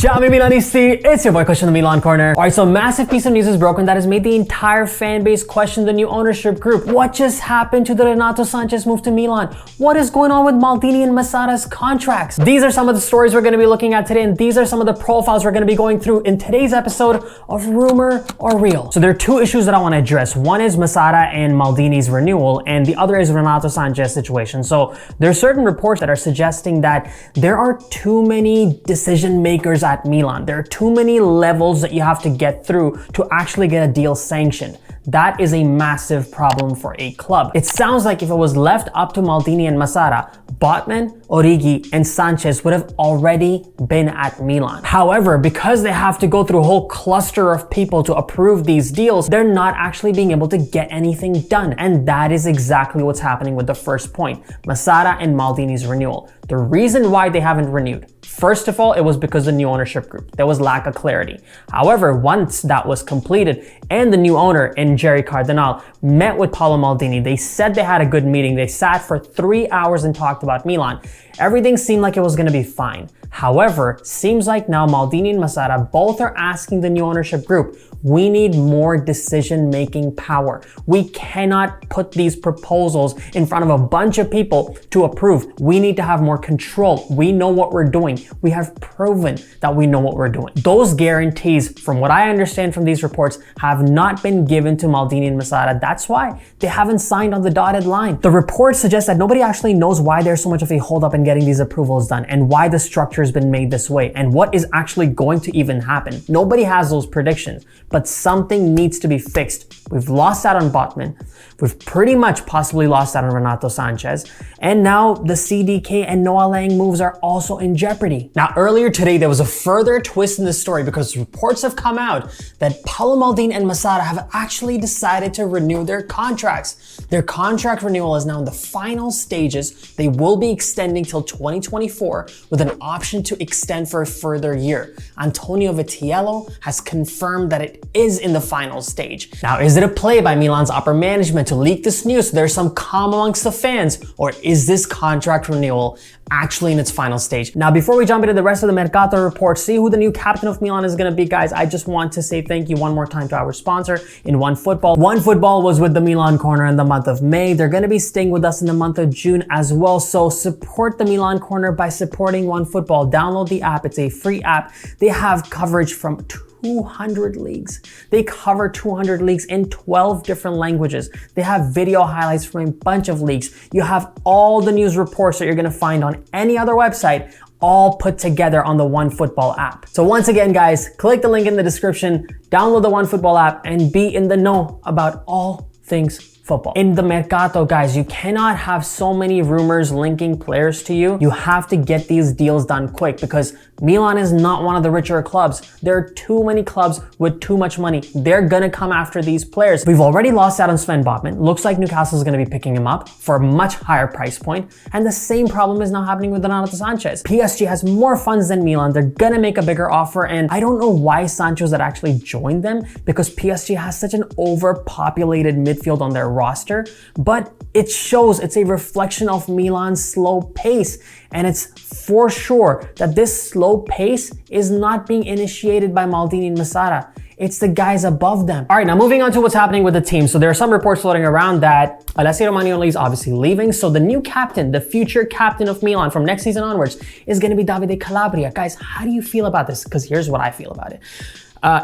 Ciao Milanisti, it's your boy Kush in the Milan Corner. Alright, so a massive piece of news is broken that has made the entire fan base question the new ownership group. What just happened to the Renato Sanches move to Milan? What is going on with Maldini and Massara's contracts? These are some of the stories we're going to be looking at today, and these are some of the profiles we're going to be going through in today's episode of Rumor or Real. So there are two issues that I want to address. One is Massara and Maldini's renewal, and the other is Renato Sanches' situation. So there are certain reports that are suggesting that there are too many decision makers at Milan. There are too many levels that you have to get through to actually get a deal sanctioned. That is a massive problem for a club. It sounds like if it was left up to Maldini and Massara, Botman, Origi, and Sanches would have already been at Milan. However, because they have to go through a whole cluster of people to approve these deals, they're not actually being able to get anything done. And that is exactly what's happening with the first point, Massara and Maldini's renewal. The reason why they haven't renewed, first of all, it was because of the new ownership group. There was lack of clarity. However, once that was completed and the new owner in Jerry Cardinal met with Paolo Maldini, they said they had a good meeting. They sat for 3 hours and talked about Milan. Everything seemed like it was going to be fine. However, seems like now Maldini and Massara both are asking the new ownership group, we need more decision-making power. We cannot put these proposals in front of a bunch of people to approve. We need to have more control. We know what we're doing. We have proven that we know what we're doing. Those guarantees, from what I understand from these reports, have not been given to Maldini and Massara. That's why they haven't signed on the dotted line. The report suggests that nobody actually knows why there's so much of a holdup in getting these approvals done and why the structure has been made this way and what is actually going to even happen. Nobody has those predictions, but something needs to be fixed. We've lost out on Botman. We've pretty much possibly lost out on Renato Sanches. And now the CDK and Noah Lang moves are also in jeopardy. Now, earlier today, there was a further twist in the story because reports have come out that Paolo Maldini and Massara have actually decided to renew their contracts. Their contract renewal is now in the final stages. They will be extending till 2024 with an option to extend for a further year. Antonio Vitiello has confirmed that it is in the final stage. Now, is it a play by Milan's upper management to leak this news so there's some calm amongst the fans, or is this contract renewal actually in its final stage? Now, before we jump into the rest of the Mercato report, see who the new captain of Milan is going to be, guys, I just want to say thank you one more time to our sponsor in OneFootball. OneFootball was with the Milan Corner in the month of May. They're going to be staying with us in the month of June as well. So support the Milan Corner by supporting OneFootball. Download the app. It's a free app. They have coverage from 200 leagues. They cover 200 leagues in 12 different languages. They have video highlights from a bunch of leagues. You have all the news reports that you're going to find on any other website, all put together on the OneFootball app. So once again, guys, click the link in the description, download the OneFootball app, and be in the know about all things football. In the Mercato, guys, you cannot have so many rumors linking players to you. You have to get these deals done quick because Milan is not one of the richer clubs. There are too many clubs with too much money. They're gonna come after these players. We've already lost out on Sven Botman. Looks like Newcastle is gonna be picking him up for a much higher price point. And the same problem is now happening with Renato Sanches. PSG has more funds than Milan. They're gonna make a bigger offer. And I don't know why Sancho had actually joined them because PSG has such an overpopulated midfield on their roster, but it shows, it's a reflection of Milan's slow pace, and it's for sure that this slow pace is not being initiated by Maldini and Massara. It's the guys above them. All right, now moving on to what's happening with the team. So there are some reports floating around that Alessio Romagnoli is obviously leaving. So the new captain, the future captain of Milan from next season onwards is going to be Davide Calabria. Guys, how do you feel about this? Because here's what I feel about it.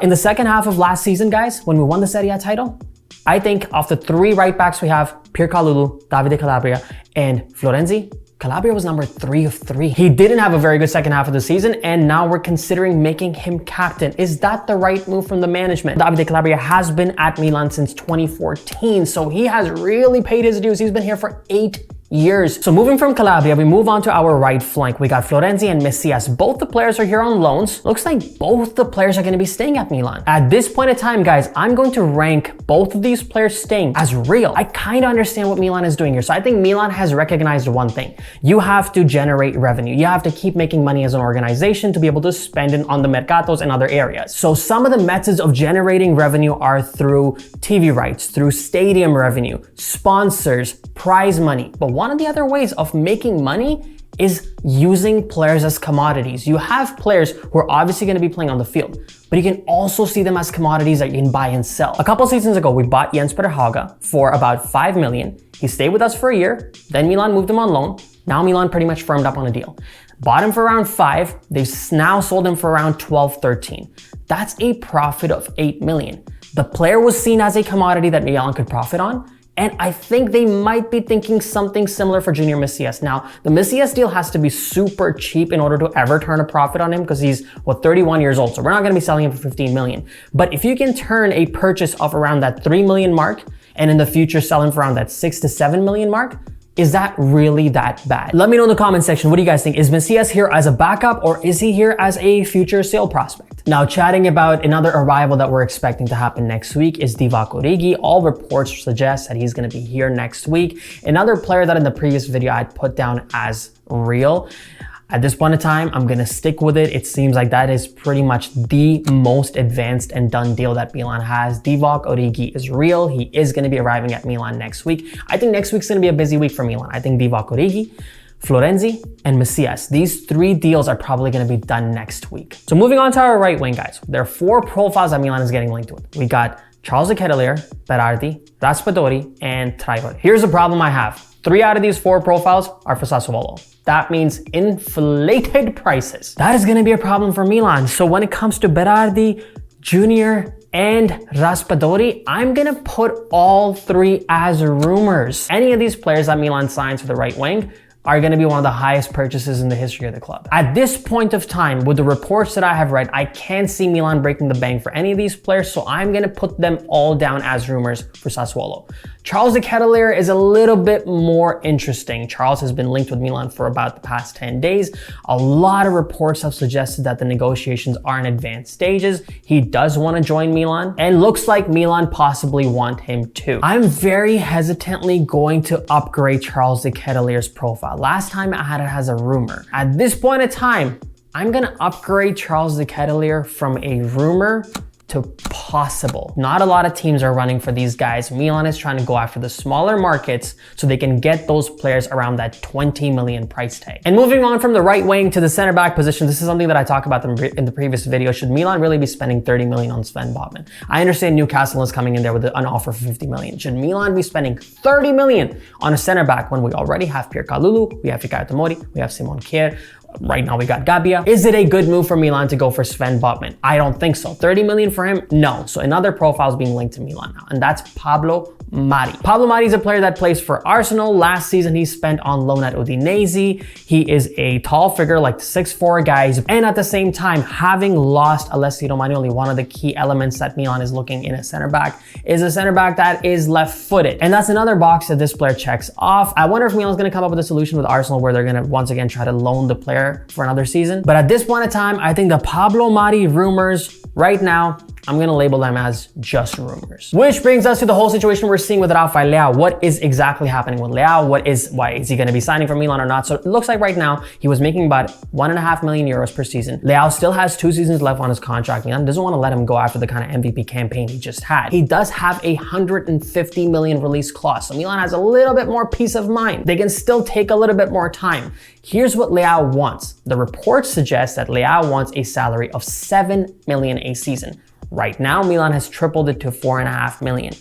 In the second half of last season, guys, when we won the Serie A title, I think of the three right backs we have, Pierre Kalulu, Davide Calabria, and Florenzi, Calabria was number 3 of 3. He didn't have a very good second half of the season, and now we're considering making him captain. Is that the right move from the management? Davide Calabria has been at Milan since 2014, so he has really paid his dues. He's been here for 8 years. So moving from Calabria, we move on to our right flank. We got Florenzi and Messias. Both the players are here on loans. Looks like both the players are going to be staying at Milan. At this point in time, guys, I'm going to rank both of these players staying as real. I kind of understand what Milan is doing here. So I think Milan has recognized one thing. You have to generate revenue. You have to keep making money as an organization to be able to spend it on the mercatos and other areas. So some of the methods of generating revenue are through TV rights, through stadium revenue, sponsors, prize money. But one of the other ways of making money is using players as commodities. You have players who are obviously going to be playing on the field, but you can also see them as commodities that you can buy and sell. A couple seasons ago, we bought Jens Peter Hauge for about 5 million. He stayed with us for a year. Then Milan moved him on loan. Now Milan pretty much firmed up on a deal. Bought him for around 5. They've now sold him for around 12, 13. That's a profit of 8 million. The player was seen as a commodity that Milan could profit on. And I think they might be thinking something similar for Junior Messias. Now, the Messias deal has to be super cheap in order to ever turn a profit on him because he's, 31 years old. So we're not going to be selling him for 15 million. But if you can turn a purchase of around that 3 million mark and in the future sell him for around that 6 to 7 million mark, is that really that bad? Let me know in the comment section. What do you guys think? Is Messias here as a backup or is he here as a future sale prospect? Now, chatting about another arrival that we're expecting to happen next week is Divock Origi. All reports suggest that he's going to be here next week. Another player that in the previous video I'd put down as real. At this point in time, I'm going to stick with it. It seems like that is pretty much the most advanced and done deal that Milan has. Divock Origi is real. He is going to be arriving at Milan next week. I think next week's going to be a busy week for Milan. I think Divock Origi, Florenzi, and Messias. These 3 deals are probably going to be done next week. So moving on to our right wing, guys. There are 4 profiles that Milan is getting linked with. We got Charles Ketelaere, Berardi, Raspadori, and Traore. Here's the problem I have. 3 out of these 4 profiles are for Sassuolo. That means inflated prices. That is going to be a problem for Milan. So when it comes to Berardi, Junior, and Raspadori, I'm going to put all 3 as rumors. Any of these players that Milan signs for the right wing are going to be one of the highest purchases in the history of the club. At this point of time, with the reports that I have read, I can't see Milan breaking the bank for any of these players, so I'm going to put them all down as rumors for Sassuolo. Charles Ketelaere is a little bit more interesting. Charles has been linked with Milan for about the past 10 days. A lot of reports have suggested that the negotiations are in advanced stages. He does want to join Milan, and looks like Milan possibly want him too. I'm very hesitantly going to upgrade Charles Ketelaere's profile. Last time I had it as a rumor. At this point in time, I'm going to upgrade Charles Ketelaere from a rumor to possible. Not a lot of teams are running for these guys. Milan is trying to go after the smaller markets so they can get those players around that 20 million price tag. And moving on from the right wing to the center back position, this is something that I talked about in the previous video. Should Milan really be spending 30 million on Sven Botman? I understand Newcastle is coming in there with an offer for 50 million. Should Milan be spending 30 million on a center back when we already have Pierre Kalulu, we have Fikayo Tomori, we have Simon Kjaer? Right now we got Gabbia. Is it a good move for Milan to go for Sven Botman? I don't think so. 30 million for him? No. So another profile is being linked to Milan now, and that's Pablo Mari. Pablo Mari is a player that plays for Arsenal. Last season he spent on loan at Udinese. He is a tall figure, like the 6'4" guys, and at the same time, having lost Alessio Romagnoli, one of the key elements that Milan is looking in a center back is a center back that is left-footed. And that's another box that this player checks off. I wonder if Milan's gonna come up with a solution with Arsenal where they're gonna once again try to loan the player for another season. But at this point in time, I think the Pablo Mari rumors right now, I'm going to label them as just rumors. Which brings us to the whole situation we're seeing with Rafael Leao. What is exactly happening with Leao? Why is he going to be signing for Milan or not? So it looks like right now he was making about 1.5 million euros per season. Leao still has 2 seasons left on his contract. Milan doesn't want to let him go after the kind of MVP campaign he just had. He does have a 150 million release clause. So Milan has a little bit more peace of mind. They can still take a little bit more time. Here's what Leao wants. The reports suggest that Leao wants a salary of 7 million a season. Right now, Milan has tripled it to 4.5 million.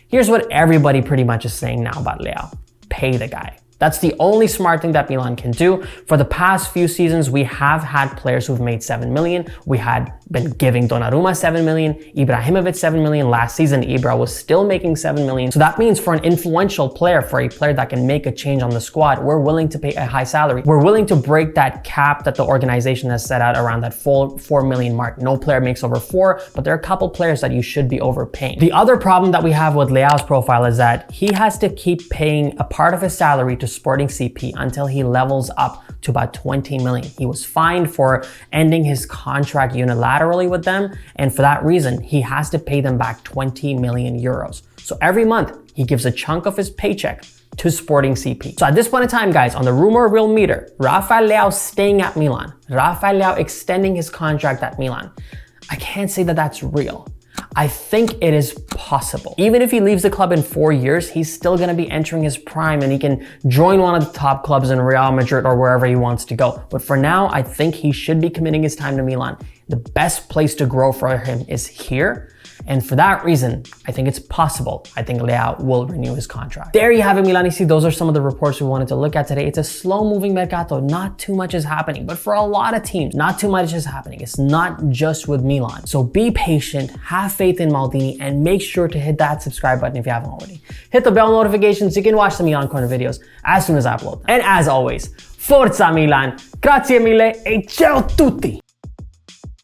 Here's what everybody pretty much is saying now about Leao. Pay the guy. That's the only smart thing that Milan can do. For the past few seasons, we have had players who've made 7 million. We had been giving Donnarumma 7 million, Ibrahimovic 7 million. Last season, Ibra was still making 7 million. So that means for an influential player, for a player that can make a change on the squad, we're willing to pay a high salary. We're willing to break that cap that the organization has set out around that full 4 million mark. No player makes over 4, but there are a couple players that you should be overpaying. The other problem that we have with Leao's profile is that he has to keep paying a part of his salary to Sporting CP until he levels up to about 20 million. He was fined for ending his contract unilaterally with them, and for that reason, he has to pay them back 20 million euros. So every month, he gives a chunk of his paycheck to Sporting CP. So at this point in time, guys, on the rumor real meter, Rafael Leao staying at Milan, Rafael Leao extending his contract at Milan, I can't say that that's real. I think it is possible. Even if he leaves the club in 4 years, he's still gonna be entering his prime and he can join one of the top clubs in Real Madrid or wherever he wants to go. But for now, I think he should be committing his time to Milan. The best place to grow for him is here. And for that reason, I think it's possible. I think Leao will renew his contract. There you have it, Milanisti. Those are some of the reports we wanted to look at today. It's a slow-moving mercato. Not too much is happening, but for a lot of teams, not too much is happening. It's not just with Milan. So be patient, have faith in Maldini, and make sure to hit that subscribe button if you haven't already. Hit the bell notification so you can watch the Milan Corner videos as soon as I upload them. And as always, Forza Milan, grazie mille e ciao tutti!